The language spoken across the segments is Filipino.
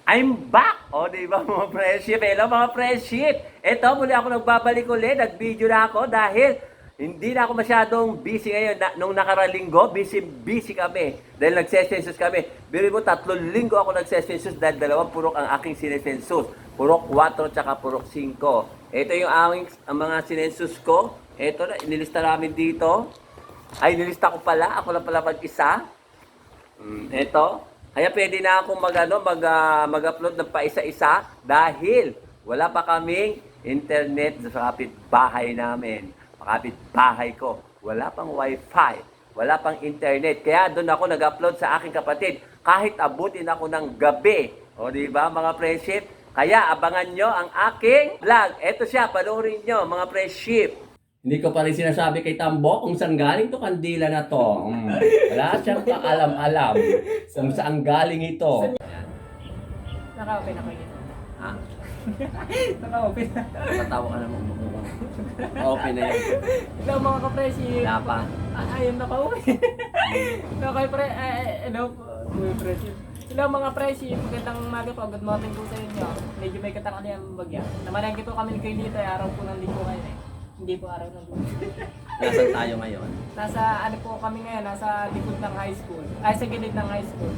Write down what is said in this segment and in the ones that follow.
I'm back! O, di ba mga friendship? Hello mga friendship! Ito, muli ako nagbabalik ulit. Nag-video na ako dahil hindi na ako masyadong busy ngayon. Nung nakarang linggo, busy kami. Dahil nagsesensus kami. Biro mo, 3 linggo ako nagsesensus dahil 2 purok ang aking sinesensus. Purok 4 tsaka purok 5. Ito yung ang mga sinensus ko. Ito na, inilista namin dito. Ay, nilista ko pala. Ako lang pala mag-isa. Ito. Kaya pwede na akong mag-upload ng paisa-isa dahil wala pa kaming internet sa kapitbahay namin. Kapitbahay ko, wala pang wifi, wala pang internet. Kaya doon ako nag-upload sa aking kapatid kahit abutin ako ng gabi. O di ba mga friendship? Kaya abangan nyo ang aking vlog. Ito siya, panoorin nyo mga friendship. Hindi ko pa rin sinasabi kay Tambo kung saan galing to kandila na to. Wala siyang kaalam-alam kung saan galing ito. Naka-open ako yun. Ha? Naka-open. Tatawa ka naman. Open na yun. Hello mga kapresi. Wala pa. Ayun naka-uwi. Hello mga presi. Hello mga presi. Magandang umaga po. Good morning po sa inyo. Medyo may katangali ang bagya. Namalengke po kami kayo dito. Araw po ng linggo ngayon eh. Hindi po araw ng linggo. Nasaan tayo ngayon? Nasa ano po kami ngayon, nasa likod ng high school. Ay, sa gilid ng high school.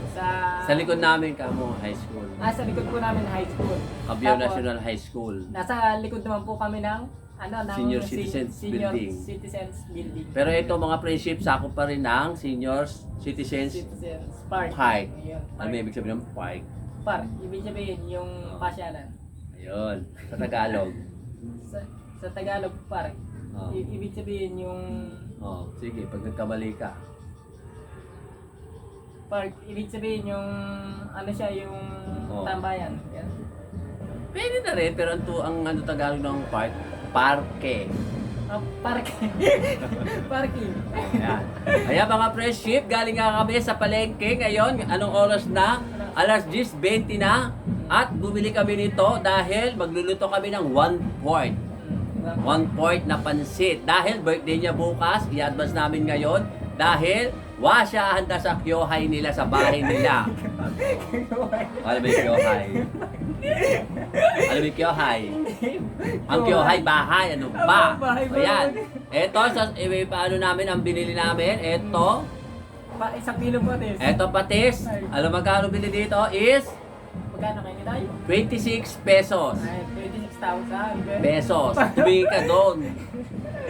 Sa likod namin kamo, high school. Sa likod po namin high school. Cabiao Tapos, National High School. Nasa likod naman po kami ng ng Senior Citizens Senior Building. Citizens Building. Pero ito mga friendship, sakop pa rin ng Senior Citizens Citizens Park. Park. Ayun, Ano may ibig sabihin ng park? Park. Ibig sabihin yung pasyalan. Ayun, sa Tagalog. Sa Tagalog, park. Oh. Ibig sabihin yung Oh, sige, pag nagkamali ka. park. Ibig sabihin yung ano siya, yung Oh. tambayan. Yan. Pwede na rin, pero ang ano Tagalog ng park, parke. Park. Parking. Ayan. Kaya mga friendship, galing nga kami sa palengke ngayon. Anong oras na? Alas 10:20 na. At bumili kami nito dahil magluluto kami ng 1/4. 1/4 na pansit. Dahil birthday niya bukas, i-advance namin ngayon. Dahil siya handa sa kyohay nila sa bahay nila. Ano ba yung kyohay? Ano ba yung kyohay? Ang kyohay bahay, ano ba? Ayan. Ito, paano namin ang binili namin? Ito, Isang kilo po this. ito patis. Alam magkano bili dito is Magkano kayo nila? 26 pesos. Ay, 26,000. Pesos. Tumingin ka doon.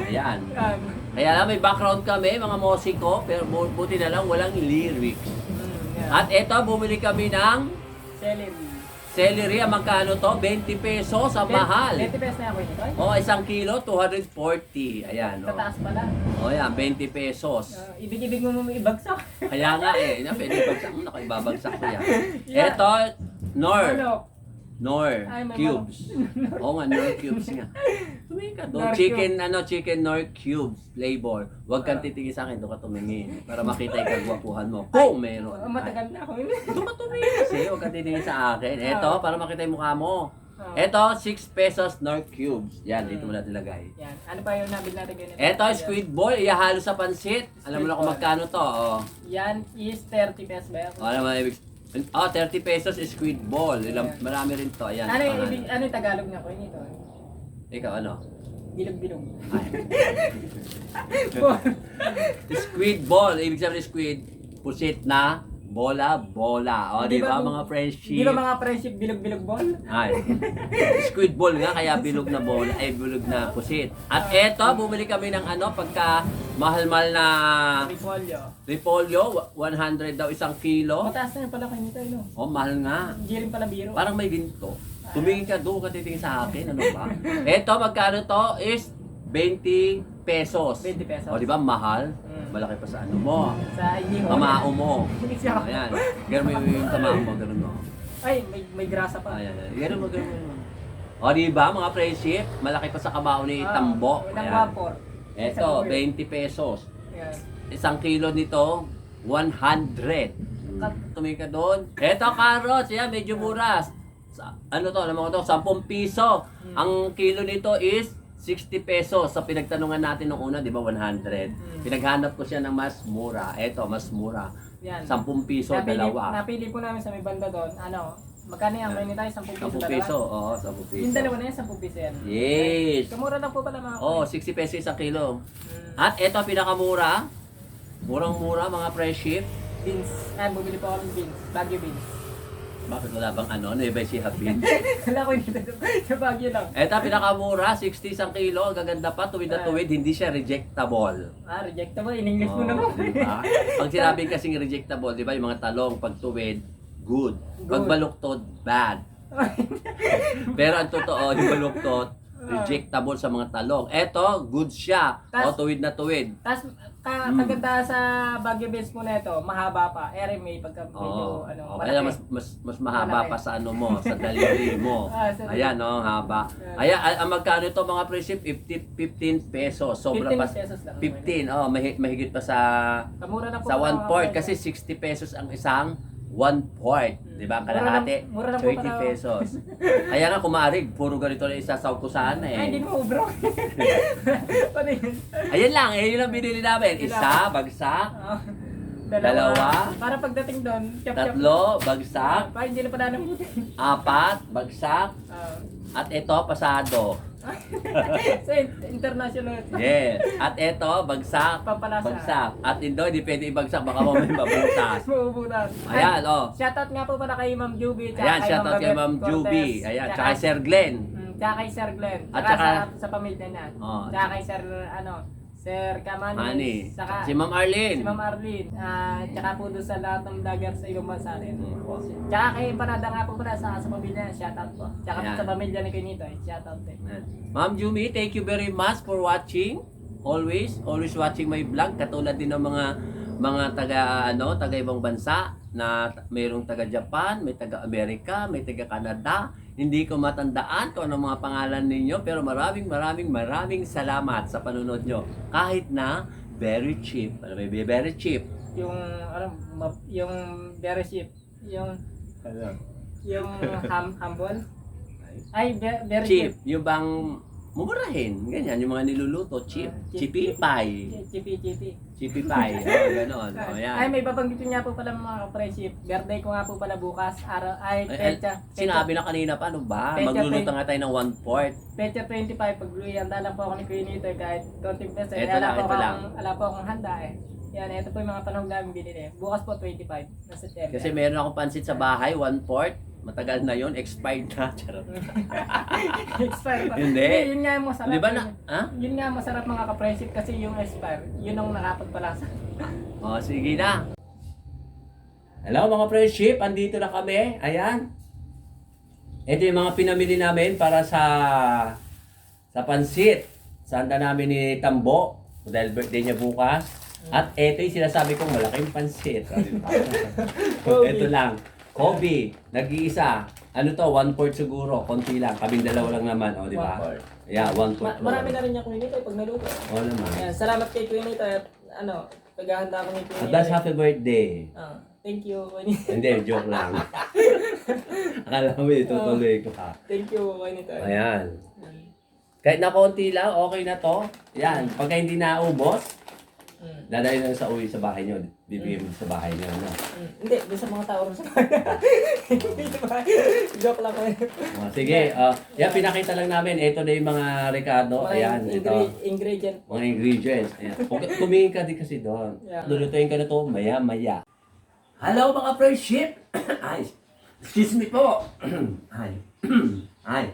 Ayan. Yan. Kaya lang may background kami, mga musiko, pero buti na lang walang lyrics. Yan. At ito, bumili kami ng Celery. celery. Ang magkano to? 20 pesos. Ang mahal. 20 pesos na ako nito. O, 1 kilo, 240. Ayan, Sa o. taas pala. O, yan, 20 pesos. Ibig mo ibagsak. Kaya nga eh, pwede bagsak mo, ibabagsak ko yan. Yan. Ito, Nor. Ano? Nor Ay, may cubes. Oo nga, Nor cubes nga. Tumingin ka doon. Nor Chicken Nor cubes flavor. Huwag kang titingin sa akin, doon ka tumingin. Para makita yung kagwapuhan mo. Kung meron. Matagal na ako yun. Doon ka tumingin kasi, huwag kang titingin sa akin. Ito, para makita yung mukha mo. Oh. Ito, 6 pesos Nor cubes. Yan, dito mo natin lagay. Yan. Ano pa yung nabili natin ganito? Ito, squid ball, ihahalo sa pansit. Alam mo na kung magkano to. Oh. Yan is 30 pesos ba? O, alam mo na ibig. 30 pesos is squid ball. Marami rin to. Ayan. Ano yung pangalan. ano yung Tagalog niya ko nito? Ikaw, ano? Bilog-bilog. Ay. Squid ball. Ibig sabihin squid, pusit na bola. O, di ba mga friendship? Di ba mga friendship bilog-bilog ball? Ay. Squid ball nga, kaya bilog na bola, ay bilog na pusit. At eto, bumili kami ng pagka mahal-mahal na repolyo, 100 daw isang kilo. Mataas na pala kayo nito, no? Oh, mahal nga. Hindi rin pala biro. Parang may ginto. Tumingin ka doon, ka titingin sa akin, ano ba? Eto, magkano to is 20 pesos. 20 pesos. O, di ba, mahal? Mm. Malaki pa sa ano mo. Sa inyo. Tamao mo. Siya. Ayan. Ganun mo yung tamao mo, ganun mo. Ay, may grasa pa. Ayan, ayan. Ganun mo, ganun mo. O, di ba, mga friendship, malaki pa sa kamao ni Tambo. Ilang Ayan. vapor. Eto, 20 pesos. Yan. Isang kilo nito, 100. Tumingin ka doon. Eto, carrots. Yan, medyo mura. Ano to, alam mo to, 10 piso. Ang kilo nito is 60 pesos. Sa pinagtanungan natin nung una, di ba, 100. Pinaghanap ko siya ng mas mura. Eto, mas mura. Yan. 10 piso, dalawa. Napili po namin sa may banda doon, Magkano yan? Kainin tayo, 10 piso 10 piso, oo, 10 piso. Yung dalawa na yan, 10 piso yan. Yes! Kamura lang po pala mga Oh, 60 pesos isang kilo. Mm. At ito pinakamura. Murang-mura mga fresh ship. Beans. Ay, bumili po ako ng beans. Baguio beans. Bakit wala bang ano? Nueva Ecija beans? Wala ko dito. Sa Baguio lang. Ito pinakamura, 60 isang kilo. Ang gaganda pa, tuwid na tuwid. Hindi siya rejectable. Rejectable. In English mo Oh, naman. diba? Pag sinabi kasing rejectable, di ba yung mga talong, pag tuwid, good. Pag Good. baluktod, bad. Pero ang totoo, yung baluktot, rejectable sa mga talong. Eto, good siya. O, tuwid na tuwid. Tapos, kaganda sa Baguio beans mo na ito, mahaba pa. RMA pagka medyo, Oo. ano, O, kaya mas mahaba Malaki. pa sa ano mo, sa delivery mo. Sa Ayan, no, haba. Ayan, ang magkano ito mga presyo? 15 pesos. Sobra 15 pa. pesos lang. 15, oh, mahigit pa sa Kamura na po. sa pala 1 mga quart presyo. kasi 60 pesos ang isang 1 quart, 'di ba? Kalahati Mura lang po 30 pala. pesos. Kaya nga kumarig, puro ganito na isasaw ko sana Ay, hindi eh. mo, bro. Ano yun? Ayan lang, yun ang binili namin. Isa, bagsak. Ah, Dalawa. Para pagdating doon, chop-chop. Tatlo, bagsak. Pa, hindi na pa namin. 4, bagsak. At ito, pasado. Sa international. Yes. At ito, bagsak. Pampalasa. Bagsak. At ito, hindi pwede ibagsak, baka mamaya mabutas. Mabubutas. Ayan, oh. Shoutout nga po pala kay Ma'am Juby. tsaka Ayan, kay shoutout kay Ma'am Babette Juby. Cortez, Ayan, tsaka kay Sir Glenn. Tsaka kay Sir Glenn. At Tsaka tsaka- sa pamilya niya. Oh. Tsaka kay Sir, Sir Kamani. Honey. Saka Si Ma'am Arlene. si Ma'am Arlene. Tsaka po doon sa lahat ng vlogger sa ibang bansa rin. Mm. Tsaka kay Panada nga po pala sa pamilya niya. Shoutout po. Tsaka Ayan. sa pamilya ni Kinito. Shoutout din. Ma'am Jumi, thank you very much for watching. Always watching my vlog. Katulad din ng mga taga ibang bansa na mayroong taga Japan, may taga Amerika, may taga Canada. Hindi ko matandaan kung ano mga pangalan ninyo, pero maraming salamat sa panunod nyo. Kahit na very cheap. Ano ba yung very cheap? Yung, yung very cheap. Yung humble. Ay, very Cheap. cheap. Yung bang mumurahin. Ganyan, yung mga niluluto. Cheap. Cheapy pie. Chippy. Cheapy pie. Oh, ganon. Oh, yan. Ay, may babanggitin nga po pala mga friendship. Birthday ko nga po pala bukas. Ay, pecha. Sinabi na kanina pa, ano ba? Pecha, Magluluto nga tayo ng 1/4. Pecha 25, pag-luyan. Handa lang po ako ni Kuya Nito kahit konting peso. Ito lang, ito lang. Wala po akong handa eh. Yan, ito po yung mga panahon namin binili. Bukas po 25 na September. Kasi meron akong pansit sa bahay, 1/4. Matagal na yon, expired na. Charot. Expire pa. Hindi. Yun nga yung masarap. Di ba na? Ha? Yun nga masarap mga ka-friendship kasi yung expire, yun ang nakapagpalasa. O, sige na. Hello mga friendship, andito na kami. Ayan. Ito yung mga pinamili namin para sa pansit. Sanda namin ni Tambo. Dahil birthday niya bukas. At ito yung sinasabi kong malaking pansit. Ito lang. Kobe, nag-iisa. Ano to, 1/4 siguro. Konti lang. Kaming dalawa lang naman. O, di ba? 1/4. Yeah, 1/4. Marami na rin niya Kuya Nito pag naluto. O naman. Ayan, salamat kay Kuya Nito at paghahanda ko ni Kuya Nito. Advance happy birthday. Thank you, Kuya Nito. Hindi, joke lang. Akala mo itutuloy ko ha. Thank you, Kuya Nito. Ayan. Kahit na konti lang, okay na to. Yan, pagka hindi naubos, dadalhin na sa uwi sa bahay nyo. Bibigyan mo sa bahay nyo. No? Hindi, doon sa mga tao rin sa Joke lang ko. Sige, yan pinakita lang namin. Ito na yung mga Ricardo. Ayan, ito. Ingredient. Mga ingredients. Ayan. Tumingin ka din kasi doon. Yeah. Lulutuin ka na to maya-maya. Hello mga friendship! Ay, excuse me po. Ay.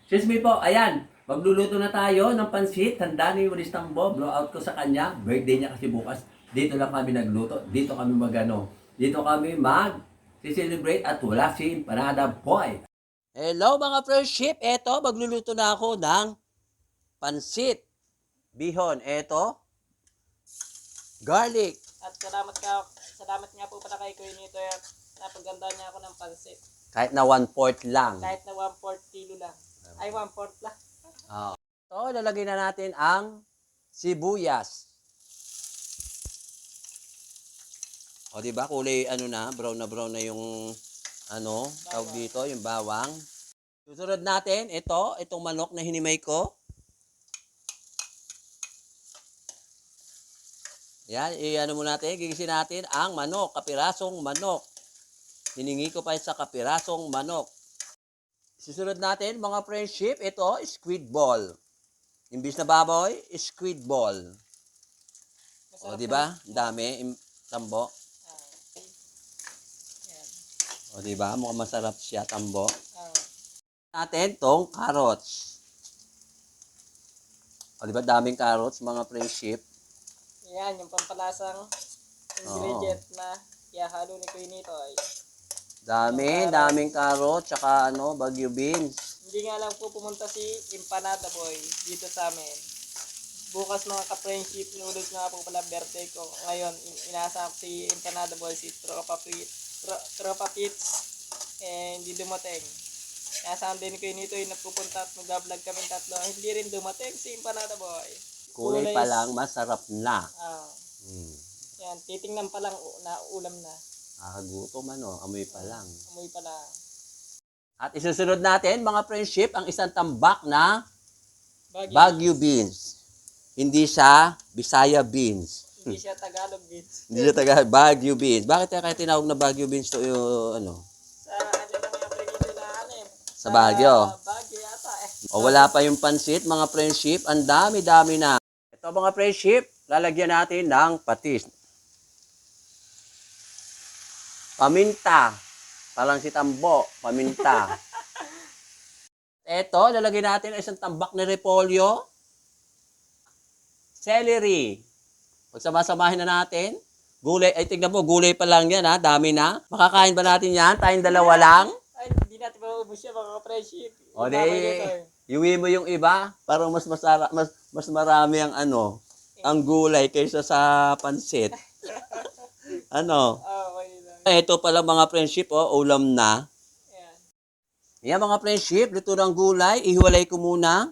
Excuse me po. Ayan. Magluluto na tayo ng pansit. Tanda ni Walis Tambo. Blow out ko sa kanya. Birthday niya kasi bukas. Dito lang kami nagluto. Dito kami magano. Dito kami mag-celebrate at wala si Panada Boy. Hello mga friendship. Eto, magluluto na ako ng pansit. Bihon. Eto. Garlic. At salamat nga po pala kay Kuya Nito at napaganda niya ako ng pansit. Kahit na 1/4 lang. Kahit na 1/4 kilo lang. Ay, 1/4 lang. So, lalagay na natin ang sibuyas. O, di ba? Kulay, brown na yung, tawag dito, yung bawang. Susunod natin, itong manok na hinimay ko. Yan, muna natin, gigisin natin ang manok, kapirasong manok. Hiningi ko pa sa kapirasong manok. Susunod natin, mga friendship, ito, squid ball. Imbis na baboy, squid ball. O, di ba? Ang dami, tambo. Yan. O, di ba? Mukhang masarap siya, tambo. Ah. Natin, tong carrots. O, di ba? Daming carrots, mga friendship. Yan, yung pampalasang ingredient na ihahalo ni Kuya Nitoy. Daming carrots, tsaka Baguio beans. Hindi nga lang po pumunta si Empanada Boy dito sa amin. Bukas mga ka-friendship, noodles nga po pala birthday ko. Ngayon, inaasahan ko si Empanada Boy, si Tropa Pits, hindi dumating. Inaasahan din ko nito yung napupunta at mag-vlog kami tatlo. Hindi rin dumating si Empanada Boy. Kulay pa lang, masarap na. Yan, titingnan pa lang na ulam na. Gutom amoy pa lang. Amoy pa lang. At isusunod natin, mga friendship, ang isang tambak na Baguio. Baguio beans. Hindi siya Bisaya beans. Hindi siya Tagalog beans. Hindi siya Baguio beans. Bakit kaya tinawag na Baguio beans to yung Sa ano naman yung pregito na Sa Baguio. Baguio yata O wala pa yung pansit, mga friendship. Ang dami-dami na. Ito mga friendship, lalagyan natin ng patis. Paminta. Parang si Tambo, paminta. Ito, lalagyan natin ang isang tambak na repolyo. Celery. Pagsama-samahin na natin. Gulay, ay tignan mo, gulay pa lang yan ha, dami na. Makakain ba natin yan? Tayong dalawa lang. Ay, hindi natin maubos yan mga friendship. O di, iwi mo yung iba. Parang mas marami ang ang gulay kaysa sa pansit. Okay lang. Ito pala mga friendship, ulam na. Ayan. Yan mga friendship, luto ng gulay. Ihiwalay ko muna.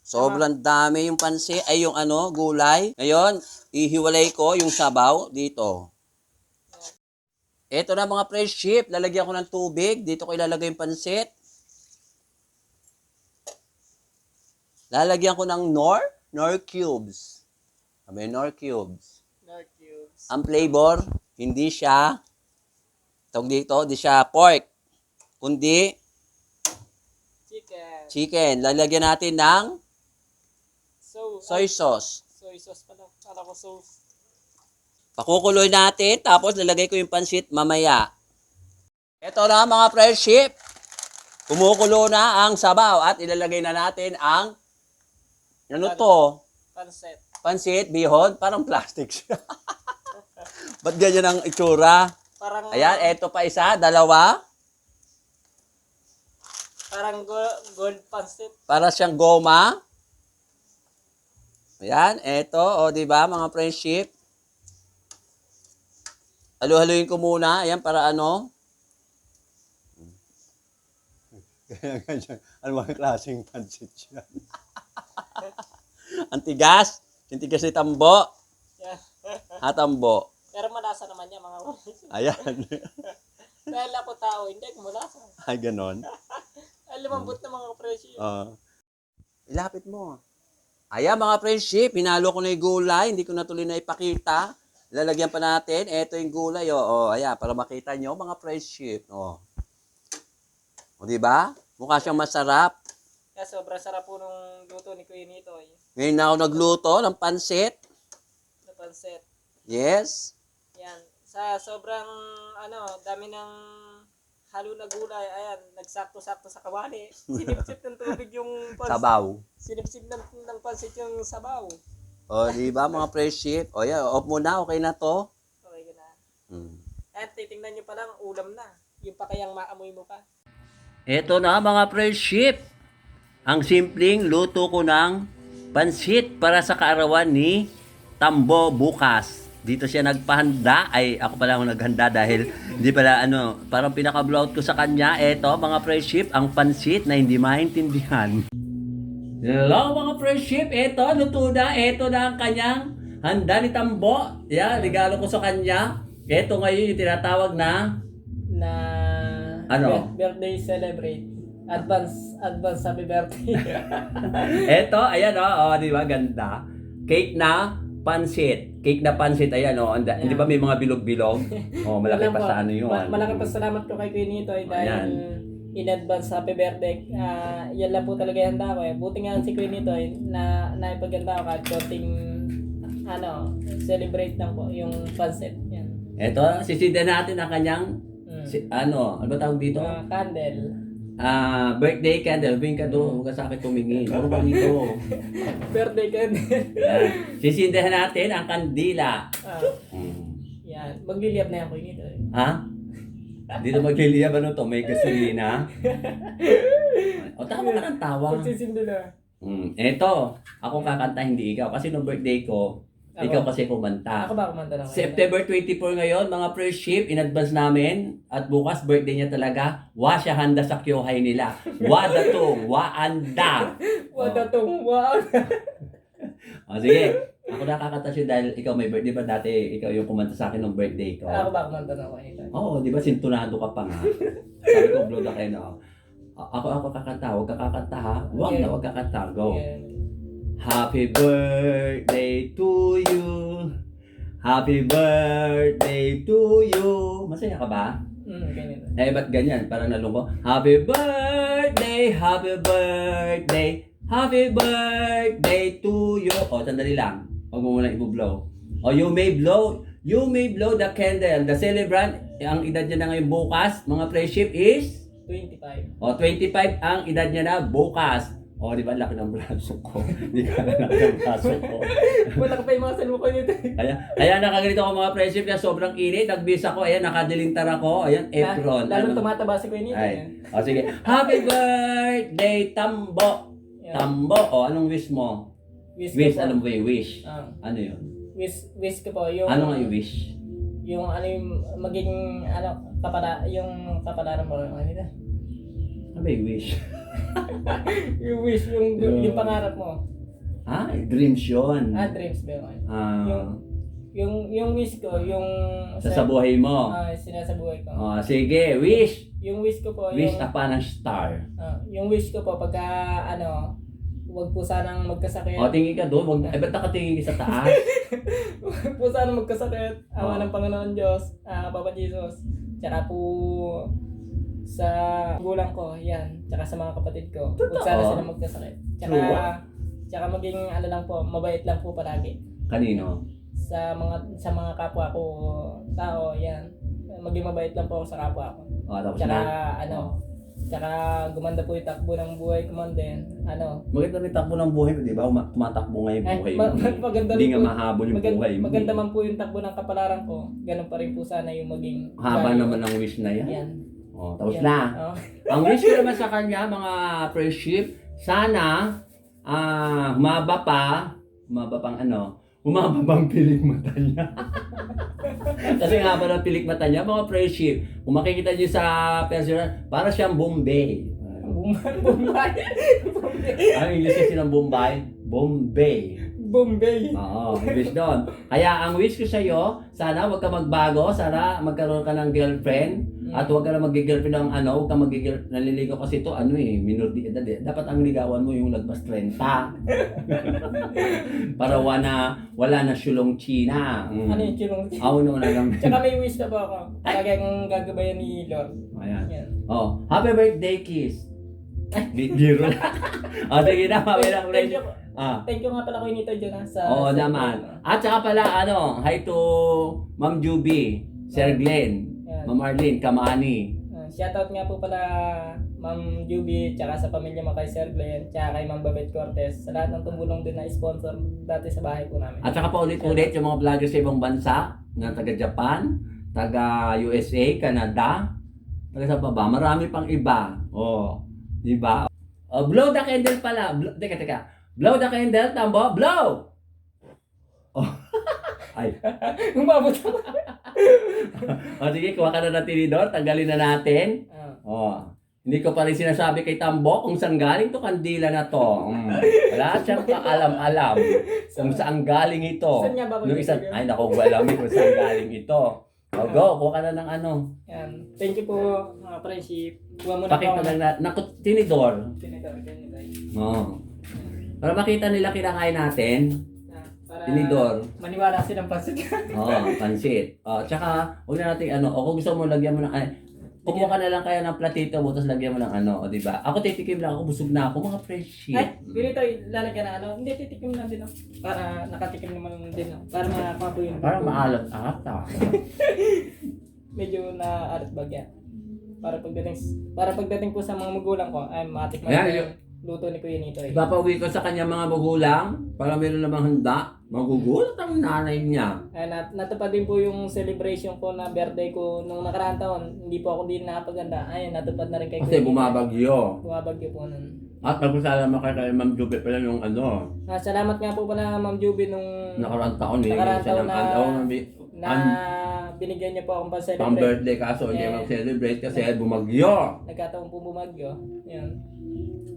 Sobrang dami yung pansit, ay yung gulay. Ngayon, ihiwalay ko yung sabaw dito. Ito na mga friendship, lalagyan ko ng tubig. Dito ko ilalagay yung pansit. Lalagyan ko ng Knorr cubes. May Knorr cubes. Knorr cubes. Ang flavor, hindi siya hindi siya pork, kundi chicken. Lalagyan natin ng soy sauce. Soy sauce pala. Kala ko sauce. Pakukuloy natin, tapos lalagay ko yung pansit mamaya. Ito na mga friendship. Kumukulo na ang sabaw at ilalagay na natin ang Pansit. Pansit, bihon, parang plastic siya. Ba't ganyan ang itsura? Parang, Ayan, eto pa isa, dalawa. Parang gold pansit. Para siyang goma. Ayan, eto, di ba mga friendship? Halu-haluin ko muna, ayan, para Ano mga klaseng pansit siya? Ang tigas ni Tambo. Yeah. Tambo. Pero malasa naman yan mga friendship. Ayan. Dahil ako tao, hindi ako malasa. Ay, ganon. Ay, lumambot na mga friendship. Ilapit mo. Ayan mga friendship, hinalo ko na yung gulay, hindi ko na tuloy na ipakita. Lalagyan pa natin, eto yung gulay, ayan, para makita nyo mga friendship. O, diba? Mukha siyang masarap. Kaya sobrang sarap po nung luto ni Kuya Nitoy. Ngayon na ako nagluto ng pansit. Na pansit. Yes. Yan. Sa sobrang, dami ng halo na gulay, ayan, nagsakto-sakto sa kawali. Sinipsip ng tubig yung pansit. Sabaw. Sinipsip ng pansit yung sabaw. O, diba mga friendship? O, yan, off mo na, okay na to. Okay ka na. At titingnan nyo pa lang, ulam na. Yung pa kayang maamoy mo pa. Ito na mga friendship. Ang simpleng luto ko ng pansit para sa kaarawan ni Tambo bukas. Dito siya nagpahanda. Ay, ako pala ang naghanda dahil hindi pala parang pinaka-blowout ko sa kanya. Ito mga friendship, ang pansit na hindi maintindihan. Hello mga friendship, ito luto na. Ito na ang kanyang handa ni Tambo. Yan, regalo ko sa kanya. Ito ngayon yung tinatawag na birthday celebrate. Advance happy birthday. Ito, ayan di ba ganda? Cake na pansit. Cake na pansit. Ayan, oh. Hindi ba may mga bilog-bilog? Oh, malaki Alam pa po, sa ano yun. Malaki pa salamat ko kay Kuya Nitoy dahil Ayan. in advance happy birthday. Yan lang po talaga yung handa ko eh. Buti nga si Kuya Nitoy na naipaganda ko kahit konting celebrate lang po yung pansit. Yan. Ito, sisindihan natin ang kanyang ano ba tawag dito? Candle. Birthday candle. Huwing ka doon. Huwag ka sa akin tumingin. Ano ba dito? Birthday candle. Yan. Sisindihan natin ang kandila. Yan. Magliliyab na yan Kuya Nitoy. Ha? Dito magliliyab ano to? May gasolina? O tawa ka ng tawa. Magsisindi na. Eto, ako kakanta hindi ikaw. Kasi nung birthday ko, ikaw kasi kumanta. Ako ba kumanta na? September 24 ngayon, mga first ship, in advance namin. At bukas, birthday niya talaga. Wa siya handa sa kyohay nila. Wa datong, wa anda. Wala tong wow. O sige, ako nakakanta siya dahil ikaw may birthday ba dati? Ikaw yung kumanta sa akin ng birthday ko. Ako ba kumanta na Kuya Nitoy? Oo, di ba sintunado ka pa nga? Sabi ko, blow na kayo na. Ako kakanta, huwag ka kakanta ha. Huwag na, huwag kakanta. Go. Yan. Happy birthday to you. Happy birthday to you. Masaya ka ba? Ganyan. Eh, ba't ganyan? Parang nalungko. Happy birthday, happy birthday, happy birthday to you. O, sandali lang. Huwag mo muna i-blow. O, you may blow the candle. The celebrant, ang edad niya na ngayon bukas, mga friendship is? 25. O, 25 ang edad niya na bukas. O, di ba, laki ng braso ko. Hindi ka na laki ng braso ko. Wala ka pa yung mga salmo ko nito. Kaya nakaganito ako mga friendship kaya sobrang init. Nagbis ako, ayan, nakadilintar ako. Ayan, apron. Lalong tumataba si Kuya Nito. Ay. O, sige. Happy birthday, Tambo. Yeah. Tambo. O, anong wish mo? Wish Wish, ko po. alam mo ba yung wish? Ano yun? Wish ko po yung Ano nga yung wish? yung maging yung kapalaran mo ano nito. Ano ba yung wish? Yung wish yung pangarap mo. Dreams yun. Dreams ba yun? Ah, Yung wish ko, yung sa buhay mo. sinasabuhay ko. O, sige, wish. Yung wish ko po, Wish upon a star. yung wish ko po pagka wag po sanang magkasakit. O, tingin ka doon. Ba't nakatingin ka sa taas? Wag po sanang magkasakit. Awa ng Panginoon Diyos, Papa Jesus. Tsaka po sa gulang ko, yan. Tsaka sa mga kapatid ko. Huwag sana sila magkasakit. Tsaka maging lang po, mabait lang po palagi. Kanino? Sa mga kapwa ko tao, yan. Maging mabait lang po ako sa kapwa ko. O, tapos Tsaka na. tsaka gumanda po yung takbo ng buhay ko man din. Maganda rin takbo ng buhay mo, di ba? Tumatakbo nga yung buhay mo. Maganda Hindi rin nga po. mahabol yung buhay mo. Maganda man po yung takbo ng kapalaran ko. Ganun pa rin po sana yung maging Haba naman ang wish na yan. Yan. O, tapos Yan. na. Oh. Ang wish ko naman sa kanya, mga friendship, sana humaba pang pilik mata niya. Kasi nga ba ng pilik mata niya, mga friendship, kung makikita niyo sa personal, para siyang Bombay. Bombay. Ang English kasi ng Bombay? Bombay. Bombay. Oo, wish doon. Kaya ang wish ko sa iyo, sana wag ka magbago, sana magkaroon ka ng girlfriend at wag ka na mag-girlfriend ng wag ka naliligaw kasi ito minor de edad eh. Dapat ang ligawan mo yung lagpas 30. Para wala na syulong China. Ano yung chilong? No na lang. Tsaka may wish na po ako. Talagang gagabayan ni Lord. Ayan. Yan. Oh, happy birthday kiss. Biro. Sige na, mabilang Thank you. Ah. Thank you nga pala Kuya Nito dyan sa... Oo naman. At saka pala, hi to Ma'am Juby, Sir Glenn, Yan. Ma'am Arlene, Kamani. Shoutout nga po pala Ma'am Juby, tsaka sa pamilya mo kay Sir Glenn, tsaka kay Ma'am Babette Cortez, sa lahat ng tumulong din na sponsor dati sa bahay po namin. At saka pa ulit-ulit yung mga vlogger sa ibang bansa, na taga Japan, taga USA, Canada, taga sa baba, marami pang iba. Di ba? Blow the candle pala. Teka. Blow the candle, Tambo. Blow! Ay. Umabot ako. Sige, kuha ka na ng tinidor. Tanggalin na natin. Hindi ko pa rin sinasabi kay Tambo kung saan galing to kandila na to. Wala siyang kaalam-alam kung saan galing ito. Saan nga ba Ay, naku, wala kung saan galing ito. Go, kuha ka na ng Yan. Thank you po, mga friendship. Kuha muna Pakita lang na tinidor. Tinidor. Para makita nila kinakain natin. Para Para Tinidor. maniwala silang pansit. Oo, pansit. Tsaka, huwag na natin o kung gusto mo, lagyan mo ng, kumuha ka na lang kaya ng platito mo, tapos lagyan mo ng o diba? Ako titikim lang ako, busog na ako, mga fresh shit. Ay, ganito lalagyan na hindi titikim lang din ako. Para nakatikim naman din ako. Para makapo yung Parang maalat ata. medyo naalat bagya. Para pagdating po sa mga magulang ko, ay matikman Ayan, ko yung luto ni Kuya Nito. Ipapauwi ko sa kanya mga magulang, para meron namang handa. Magugulat ang nanay niya. Ay, natupad din po yung celebration ko na birthday ko nung nakaraang taon. Hindi po ako din nakapaganda. Ay, natupad na rin kay Kasi Kuya Nito. bumabagyo. Bumabagyo po nun. At pagpasalamat kay Ma'am Juby pala yung Salamat nga po pala Ma'am Juby nung nakaraang taon eh. Nakaraang taon na binigyan niya po akong pang pa-celebrate. birthday kaso hindi Eh. mag-celebrate kasi bumagyo. Nagkataon po bumagyo. Yun.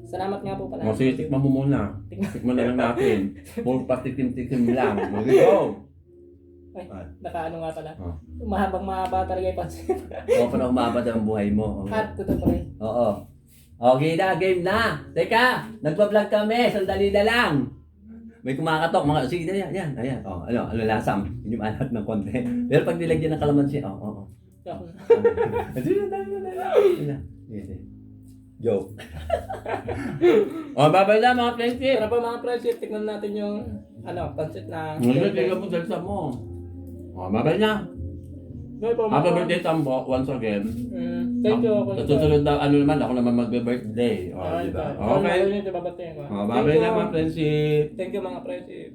Salamat nga po pala. O sige, tikman mo muna. Tikman na lang natin. Puro patikim-tikim lang. Mag-go! Ay, nakaano nga pala. Oh. Mahaba talaga yung pansin. Oo, para umabot ang buhay mo. At totoo pa rin. Oo. Okay na, game na. Teka, nagpa-vlog kami. Sandali na lang. May kumakatok. Sige na yan. Ayan. Ano lasam. Hindi maalat ng konti. Pero pag nilagyan ng kalamansi, oo. Joke. Babay na mga friendship. Tara po mga friendship, tignan natin yung pansit na Ngayon, tignan mo salsa mo. Babay na. Bye po, Happy mga- birthday, Tambo, once again. Thank you. Sa susunod na naman, ako naman magbe-birthday. Diba? Okay. Okay. Babay na mga friendship. Thank you mga friendship.